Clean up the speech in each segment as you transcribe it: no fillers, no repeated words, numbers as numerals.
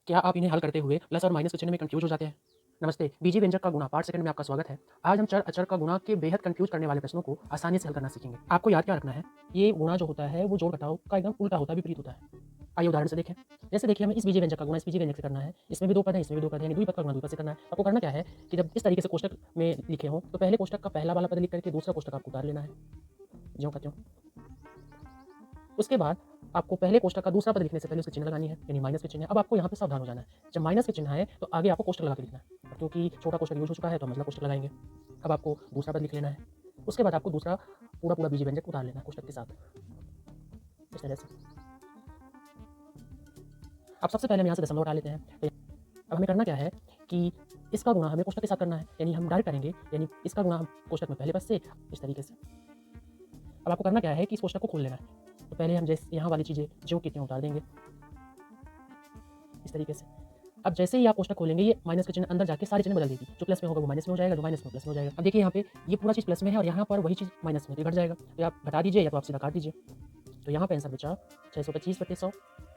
क्या आप इन्हें हल करते हुए प्लस और माइनस के चिन्ह में कंफ्यूज हो जाते हैं? नमस्ते, बीजीय व्यंजक का गुणा पार्ट सेकंड में आपका स्वागत है। आज हम चर अचर का गुणा के बेहद कंफ्यूज करने वाले प्रश्नों को आसानी से हल करना सीखेंगे। आपको याद क्या रखना है, ये गुणा जो होता है वो जोड़ घटाव का एकदम उल्टा होता है, विपरीत होता है। आइए उदाहरण से देखें। जैसे देखिए हमें इस बीजीय व्यंजक का गुणा इस बीजीय व्यंजक से करना है। इसमें भी दो पद हैं, इसमें भी दो पद हैं, यानी द्विपद का गुणा द्विपद से करना है। आपको करना क्या है कि जब इस तरीके से कोष्टक में लिखे हों तो पहले कोष्टक का पहला वाला पद लिख करके दूसरा कोष्टक आपको उतार लेना है, ज्यों का त्यों। उसके बाद आपको पहले कोष्टक का दूसरा पद लिखने से पहले उसकी चिन्ह लगानी है, यानी माइनस के चिन्ह है। अब आपको यहाँ पे सावधान हो जाना है। जब माइनस के चिन्ह है तो आगे आपको कोष्टक लगा के लिखना है। अब क्योंकि छोटा कोष्टक यूज हो चुका है तो हम मंझला कोष्टक लगाएंगे। अब आपको दूसरा पद लिख लेना है। उसके बाद आपको दूसरा पूरा बीजीय व्यंजक उतार लेना है कोष्टक के साथ, इस तरह से। अब सबसे पहले हम यहाँ से दशमलव हटा लेते हैं। तो अब हमें करना क्या है कि इसका गुणा हमें कोष्टक के साथ करना है, यानी हम डायरेक्ट करेंगे, यानी इसका गुणा हम कोष्टक में पहले पद से इस तरीके से। अब आपको करना क्या है कि इस कोष्टक को खोल लेना है। तो पहले हम जैसे यहाँ वाली चीज़ें ज्यों की त्यों उतार देंगे, इस तरीके से। अब जैसे ही आप कोष्टक खोलेंगे ये माइनस का चिन्ह अंदर जाके सारे चिन्ह बदल देगी। जो प्लस में होगा वो माइनस में हो जाएगा, जो माइनस में प्लस में हो जाएगा। अब देखिए यहाँ पे ये पूरा चीज़ प्लस में है और यहाँ पर वही चीज़ माइनस में, तो घट जाएगा। तो आप घटा दीजिए या तो आप सीधा काट दीजिए। तो यहाँ पे आंसर बचा 625/100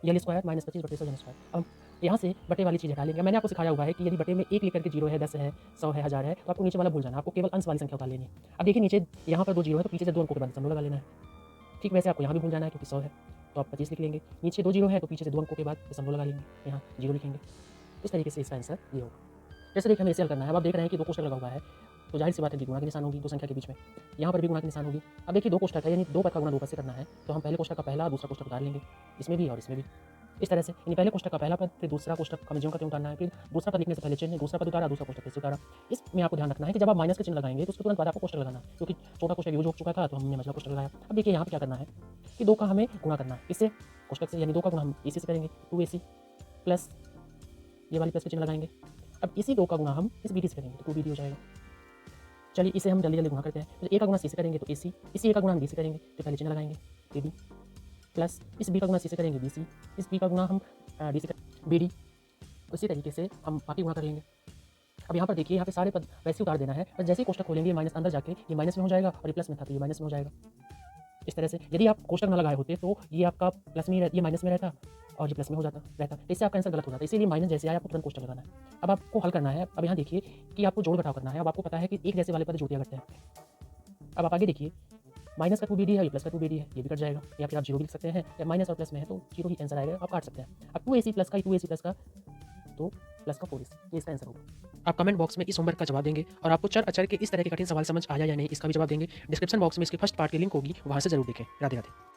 यल स्क्वायर माइनस 25/100 जन स्क्वायर। अब यहाँ से बटे वाली चीज़ हटा लेंगे। मैंने आपको सिखाया हुआ है कि यदि बटे में 1 लिख करके 0 है, 10 है, 100 है, 1000 है, तो आपको नीचे वाला भूल जाना, आपको केवल अंश वाली संख्या उतार लेनी है। अब देखिए नीचे यहाँ पर 2 जीरो है तो पीछे से 2 अंकों के बाद दशमलव लगा लेना है। ठीक वैसे आपको यहाँ भी भूल जाना है क्योंकि 100 है तो आप 25 लिख लेंगे। नीचे 2 जीरो है तो पीछे से 2 अंकों के बाद दशमलव लगा लेंगे, यहाँ 0 लिखेंगे। इस तरीके से इसका आंसर ये होगा। जैसे देखिए हमें इसे हल करना है। अब आप देख रहे हैं कि 2 कोष्टक लगा हुआ है, तो जाहिर सी बात है कि गुणा के निशान होगी दो संख्या के बीच में। यहाँ पर भी गुणा के निशान होगी। अब देखिए 2 कोष्टक है, यानी 2 पद का गुणा 2 पद से करना है, तो हम पहले कोष्टक का पहला दूसरा कोष्टक उतार लेंगे, इसमें भी और इसमें भी। इस तरह से यानी पहले कोष्टक का पहला पद, फिर दूसरा कोष्टक हमें ज्यों का त्यों उतारना है, फिर दूसरा पद लिखने से पहले चिन्ह, दूसरा पद उतारा, दूसरा कोष्टक फिर से उतारा। इसमें आपको ध्यान रखना है कि जब आप माइनस का चिन्ह लगाएंगे तो उसके तुरंत बाद आपको कोष्टक लगाना है, क्योंकि छोटा कोष्टक यूज हो चुका था तो हमने मंझला कोष्टक लगाया। अब देखिए यहाँ पे क्या करना है कि 2 का हमें गुणा करना है इससे कोष्टक से, यानी 2 का गुणा हम AC से करेंगे, 2AC प्लस ये वाली प्लस के चिन्ह लगाएंगे। अब इसी 2 का गुणा हम इस BD से करेंगे तो 2BD हो जाएगा। चलिए इसे हम जल्दी जल्दी गुणा करते हैं। तो A का गुणा C से करेंगे तो AC, इसी A का गुणा हम B से करेंगे तो पहले चिन्ह लगाएंगे AB प्लस इस B का गुणा C से करेंगे BC, इस B का गुणा हम D से BD। उसी तरीके से हम बाकी गुणा कर लेंगे। अब यहाँ पर देखिए यहाँ पे सारे पद वैसे उतार देना है, बस जैसे ही कोष्टक खोलेंगे माइनस अंदर जाके ये माइनस में हो जाएगा और ये प्लस में था तो ये माइनस में हो जाएगा। इस तरह से यदि आप कोष्टक न लगाए होते तो ये आपका प्लस में ये माइनस में रहता और ये प्लस में हो जाता रहता, तो इससे आपका आंसर गलत हो जाता। इसीलिए माइनस जैसे आया आपको तुरंत कोष्टक लगाना है। अब आपको हल करना है। अब यहाँ देखिए कि आपको जोड़ घटाव करना है। अब आपको पता है कि एक जैसे वाले पद जोड़ दिया करते हैं। अब आप आगे देखिए माइनस का 2BD है, ये प्लस का 2BD है, ये भी कट जाएगा, या फिर आप 0 भी लिख सकते हैं, या माइनस और प्लस में है तो 0 ही आंसर आएगा, आप काट सकते हैं। अब 2AC प्लस का 2AC प्लस का तो प्लस का 4AC, ये इसका आंसर होगा। आप कमेंट बॉक्स में इस होमवर्क का जवाब देंगे और आपको चर अचर के इस तरह के कठिन सवाल समझ आया या नहीं इसका भी जवाब देंगे। डिस्क्रिप्शन बॉक्स में इसके फर्स्ट पार्ट की लिंक होगी, वहाँ से जरूर देखें। राधे राधे।